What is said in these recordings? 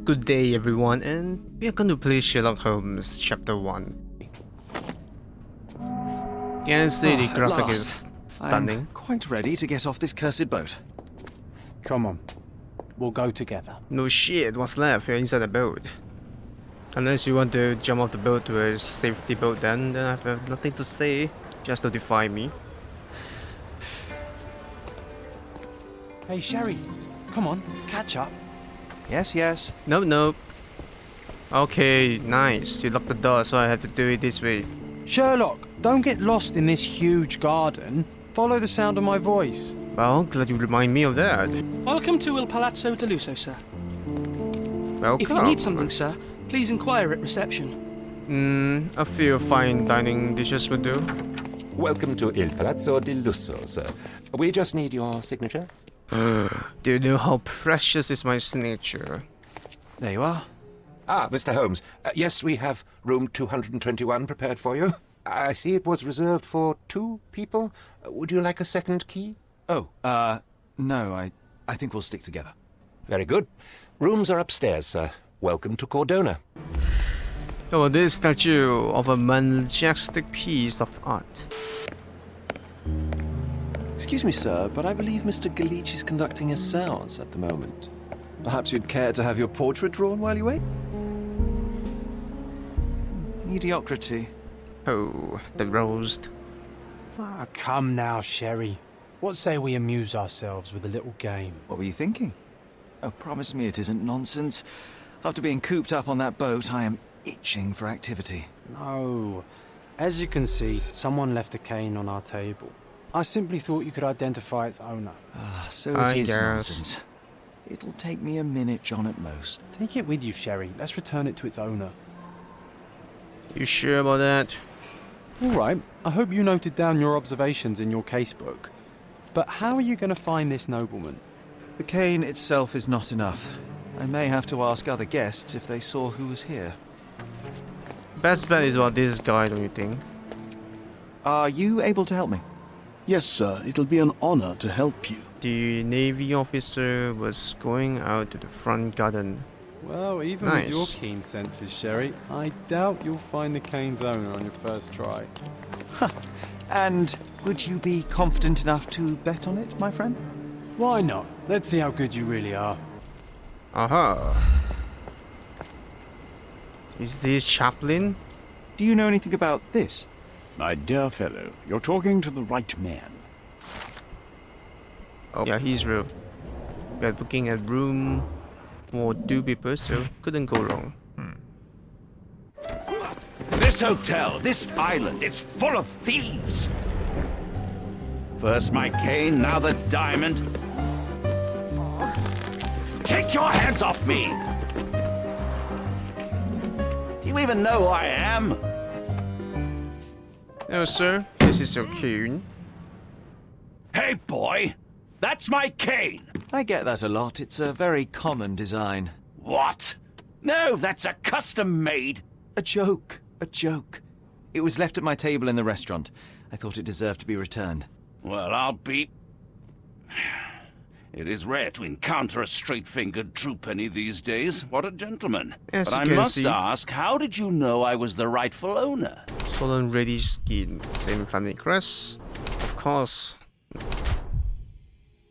Good day everyone, and we are going to play Sherlock Holmes Chapter 1. Can see the graphic is stunning. I'm quite ready to get off this cursed boat. Come on, we'll go together. No shit, what's left? You're inside the boat. Unless you want to jump off the boat to a safety boat, then I have nothing to say. Just notify me. Hey Sherry, come on, catch up. Yes, yes. No. Okay, nice. You locked the door, so I have to do it this way. Sherlock, don't get lost in this huge garden. Follow the sound of my voice. Well, glad you remind me of that. Welcome to Il Palazzo de Lusso, sir. Welcome. If you need something, sir, please inquire at reception. A few fine dining dishes would do. Welcome to Il Palazzo di Lusso, sir. We just need your signature. Do you know how precious is my signature? There you are. Ah, Mr. Holmes. Yes, we have room 221 prepared for you. I see it was reserved for 2 people. Would you like a second key? Oh, no, I think we'll stick together. Very good. Rooms are upstairs, sir. Welcome to Cordona. Oh, this statue of a majestic piece of art. Excuse me, sir, but I believe Mr. Galich is conducting a séance at the moment. Perhaps you'd care to have your portrait drawn while you wait? Mediocrity. Oh, the roast. Ah, come now, Sherry. What say we amuse ourselves with a little game? What were you thinking? Oh, promise me it isn't nonsense. After being cooped up on that boat, I am itching for activity. No. As you can see, someone left a cane on our table. I simply thought you could identify its owner. Ah, so I it is guess. nonsense. It'll take me a minute, John, at most. Take it with you, Sherry. Let's return it to its owner. You sure about that? All right. I hope you noted down your observations in your casebook. But how are you going to find this nobleman? The cane itself is not enough. I may have to ask other guests if they saw who was here. Best bet is about this guy, don't you think? Are you able to help me? Yes, sir. It'll be an honor to help you. The Navy officer was going out to the front garden. Well, even Nice. with your keen senses, Sherry, I doubt you'll find the cane's owner on your first try. And would you be confident enough to bet on it, my friend? Why not? Let's see how good you really are. Aha. Is this Chaplin? Do you know anything about this? My dear fellow, you're talking to the right man. Oh, yeah, he's real. We are booking a room for 2 people, so couldn't go wrong. This hotel, this island, it's full of thieves. First my cane, now the diamond. Take your hands off me! Do you even know who I am? No, sir, this is your cane. Hey, boy, that's my cane. I get that a lot. It's a very common design. What? No, that's a custom-made. A joke. A joke. It was left at my table in the restaurant. I thought it deserved to be returned. Well, I'll be... It is rare to encounter a straight-fingered true penny these days. What a gentleman. Yes, But I you can must see. ask, how did you know I was the rightful owner? Stolen reddish skin, same family crest. Of course.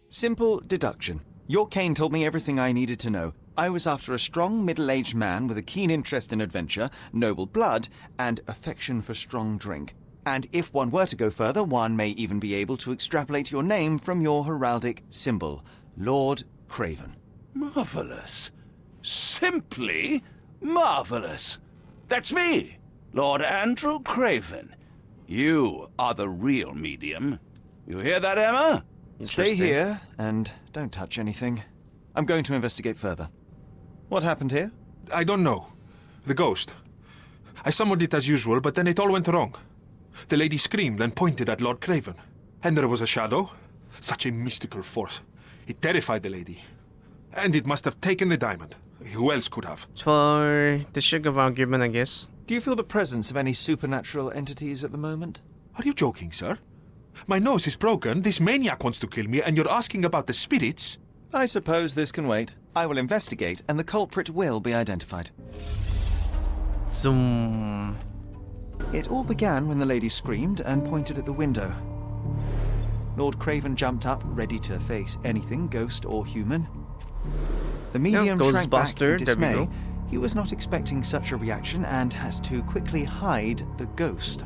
Simple deduction. Your cane told me everything I needed to know. I was after a strong, middle-aged man with a keen interest in adventure, noble blood, and affection for strong drink. And if one were to go further, one may even be able to extrapolate your name from your heraldic symbol, Lord Craven. Marvelous. Simply marvelous. That's me, Lord Andrew Craven. You are the real medium. You hear that, Emma? Stay Interesting. here and don't touch anything. I'm going to investigate further. What happened here? I don't know. The ghost. I summoned it as usual, but then it all went wrong. The lady screamed and pointed at Lord Craven. And there was a shadow. Such a mystical force. It terrified the lady. And it must have taken the diamond. Who else could have? For the sake of argument, I guess. Do you feel the presence of any supernatural entities at the moment? Are you joking, sir? My nose is broken, this maniac wants to kill me, and you're asking about the spirits? I suppose this can wait. I will investigate, and the culprit will be identified. Zoom. It all began when the lady screamed and pointed at the window. Lord Craven jumped up, ready to face anything, ghost or human. The medium shrank back in Ghostbuster, there we dismay. go. He was not expecting such a reaction and had to quickly hide the ghost.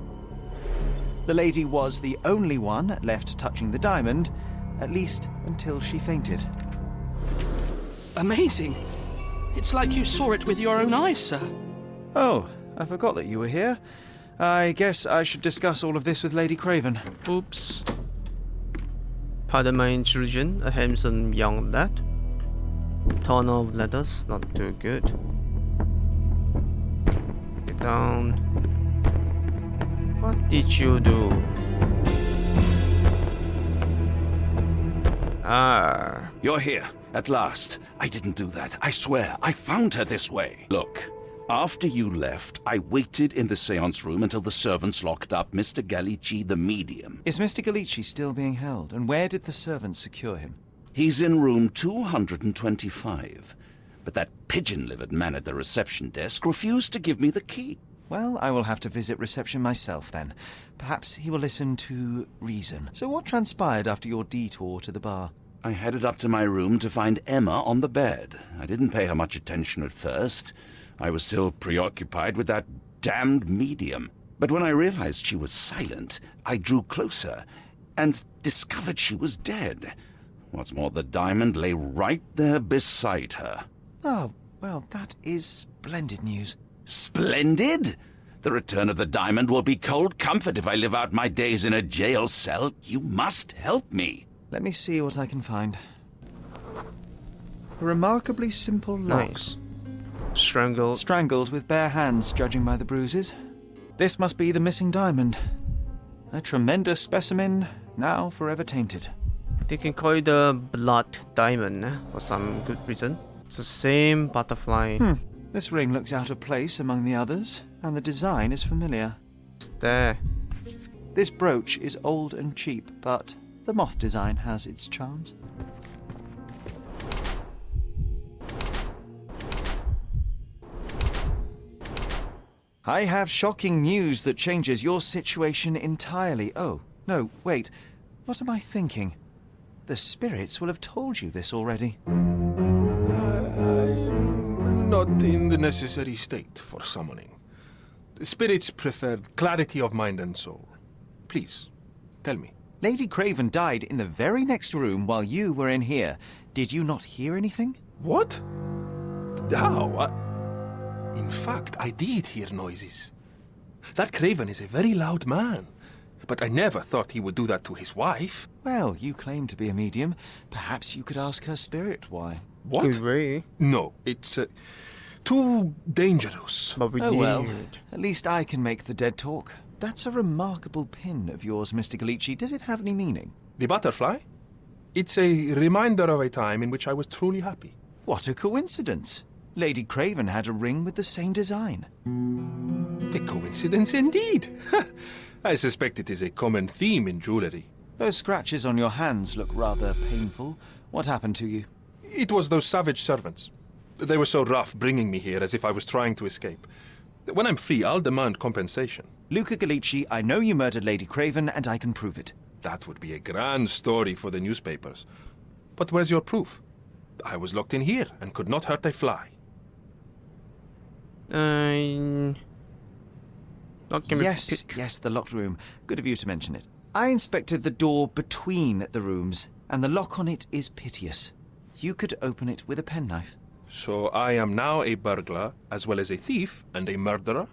The lady was the only one left touching the diamond, at least until she fainted. Amazing. It's like you saw it with your own eyes, sir. Oh, I forgot that you were here. I guess I should discuss all of this with Lady Craven. Oops. Pardon my intrusion, a handsome young lad. Ton of letters, not too good. Get down. What did you do? Ah. You're here, at last. I didn't do that. I swear. I found her this way. Look, after you left, I waited in the seance room until the servants locked up Mr. Gallici, the medium. Is Mr. Gallici still being held, and where did the servants secure him? He's in room 225. But that pigeon-livered man at the reception desk refused to give me the key. Well, I will have to visit reception myself then. Perhaps he will listen to reason. So what transpired after your detour to the bar? I headed up to my room to find Emma on the bed. I didn't pay her much attention at first. I was still preoccupied with that damned medium. But when I realized she was silent, I drew closer and discovered she was dead. What's more, the diamond lay right there beside her. Oh, well, that is splendid news. Splendid! The return of the diamond will be cold comfort if I live out my days in a jail cell. You must help me. Let me see what I can find. A remarkably simple lock. Nice. Strangled. Strangled with bare hands, judging by the bruises. This must be the missing diamond. A tremendous specimen, now forever tainted. They can call it the blood diamond for some good reason. It's the same butterfly. This ring looks out of place among the others, and the design is familiar. It's there. This brooch is old and cheap, but the moth design has its charms. I have shocking news that changes your situation entirely. Oh, no, wait. What am I thinking? The spirits will have told you this already. I'm not in the necessary state for summoning. The spirits prefer clarity of mind and soul. Please, tell me. Lady Craven died in the very next room while you were in here. Did you not hear anything? What? How? In fact, I did hear noises. That Craven is a very loud man. But I never thought he would do that to his wife. Well, you claim to be a medium. Perhaps you could ask her spirit why. What? Good way. No, it's too dangerous. But we Oh need. well, at least I can make the dead talk. That's a remarkable pin of yours, Mr. Gallici. Does it have any meaning? The butterfly? It's a reminder of a time in which I was truly happy. What a coincidence. Lady Craven had a ring with the same design. A coincidence indeed. I suspect it is a common theme in jewellery. Those scratches on your hands look rather painful. What happened to you? It was those savage servants. They were so rough bringing me here as if I was trying to escape. When I'm free, I'll demand compensation. Luca Gallici, I know you murdered Lady Craven, and I can prove it. That would be a grand story for the newspapers. But where's your proof? I was locked in here and could not hurt a fly. Not give me Yes, pick. yes, the locked room. Good of you to mention it. I inspected the door between the rooms, and the lock on it is piteous. You could open it with a penknife. So I am now a burglar, as well as a thief and a murderer?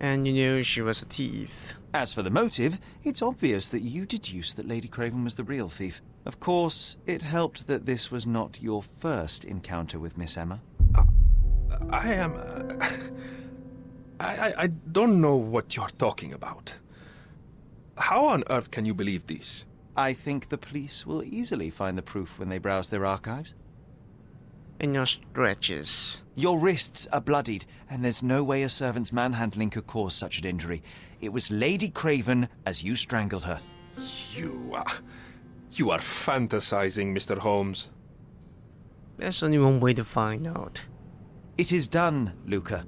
And you knew she was a thief. As for the motive, it's obvious that you deduced that Lady Craven was the real thief. Of course, it helped that this was not your first encounter with Miss Emma. I am... I don't know what you're talking about. How on earth can you believe this? I think the police will easily find the proof when they browse their archives. In your stretches. Your wrists are bloodied, and there's no way a servant's manhandling could cause such an injury. It was Lady Craven as you strangled her. You are fantasizing, Mr. Holmes. There's only one way to find out. It is done, Luca.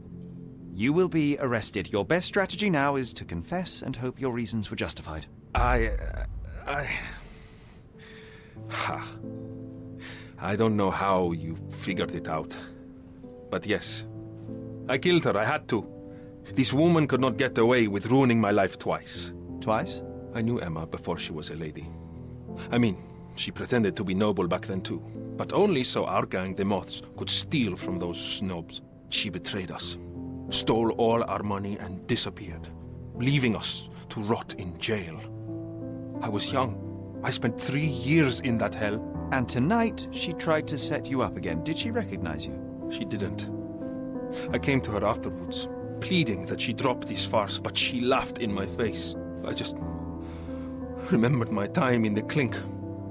You will be arrested. Your best strategy now is to confess and hope your reasons were justified. I don't know how you figured it out. But yes, I killed her. I had to. This woman could not get away with ruining my life twice. Twice? I knew Emma before she was a lady. I mean, she pretended to be noble back then too. But only so our gang, the Moths, could steal from those snobs. She betrayed us, stole all our money and disappeared, leaving us to rot in jail. I was young. I spent 3 years in that hell. And tonight, she tried to set you up again. Did she recognize you? She didn't. I came to her afterwards, pleading that she drop this farce, but she laughed in my face. I just remembered my time in the clink,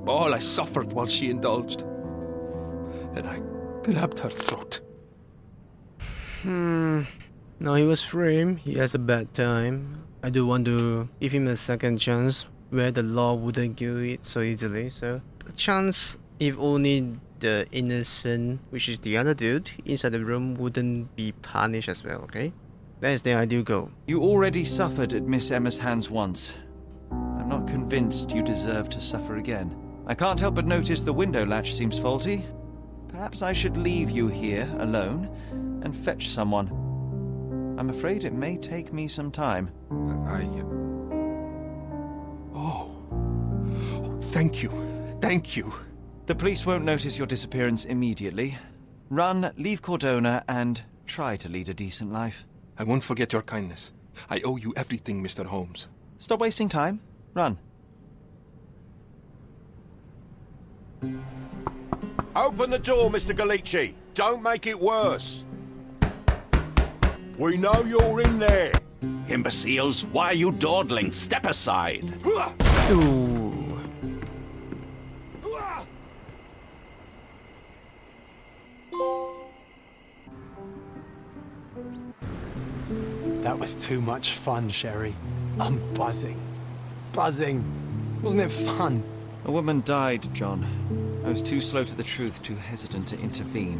all I suffered while she indulged. And I grabbed her throat. Now he was framed, he has a bad time. I do want to give him a second chance where the law wouldn't give it so easily, so a chance if only the innocent, which is the other dude, inside the room wouldn't be punished as well, okay? That is the ideal goal. You already suffered at Miss Emma's hands once. I'm not convinced you deserve to suffer again. I can't help but notice the window latch seems faulty. Perhaps I should leave you here alone and fetch someone. I'm afraid it may take me some time. Thank you. Thank you. The police won't notice your disappearance immediately. Run, leave Cordona, and try to lead a decent life. I won't forget your kindness. I owe you everything, Mr. Holmes. Stop wasting time. Run. Open the door, Mr. Galici. Don't make it worse. We know you're in there. Imbeciles, why are you dawdling? Step aside. Ooh. That was too much fun, Sherry. I'm buzzing. Buzzing. Wasn't it fun? A woman died, John. I was too slow to the truth, too hesitant to intervene.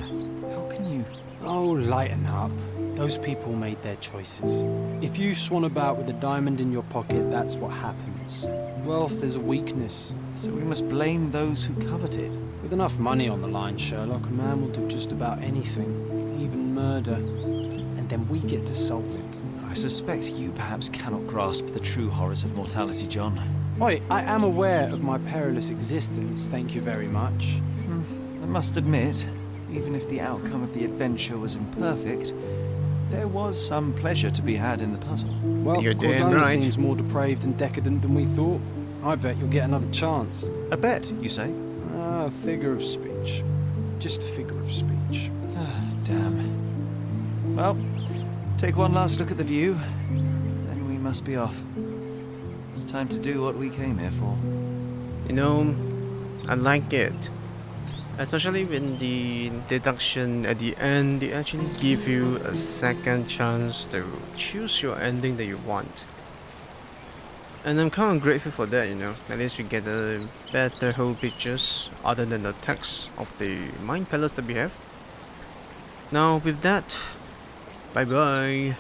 How can you... Oh, lighten up. Those people made their choices. If you swan about with a diamond in your pocket, that's what happens. Wealth is a weakness. So we must blame those who covet it. With enough money on the line, Sherlock, a man will do just about anything, even murder. And then we get to solve it. I suspect you perhaps cannot grasp the true horrors of mortality, John. Oi, I am aware of my perilous existence, thank you very much. I must admit, even if the outcome of the adventure was imperfect, there was some pleasure to be had in the puzzle. Well, You're damn Cordona right. seems more depraved and decadent than we thought. I bet you'll get another chance. A bet, you say? Ah, a figure of speech. Just a figure of speech. Ah, damn. Well, take one last look at the view, then we must be off. It's time to do what we came here for. You know, I like it. Especially when the deduction at the end, they actually give you a second chance to choose your ending that you want. And I'm kind of grateful for that, you know. At least we get a better whole pictures other than the text of the Mind Palace that we have. Now with that, bye bye.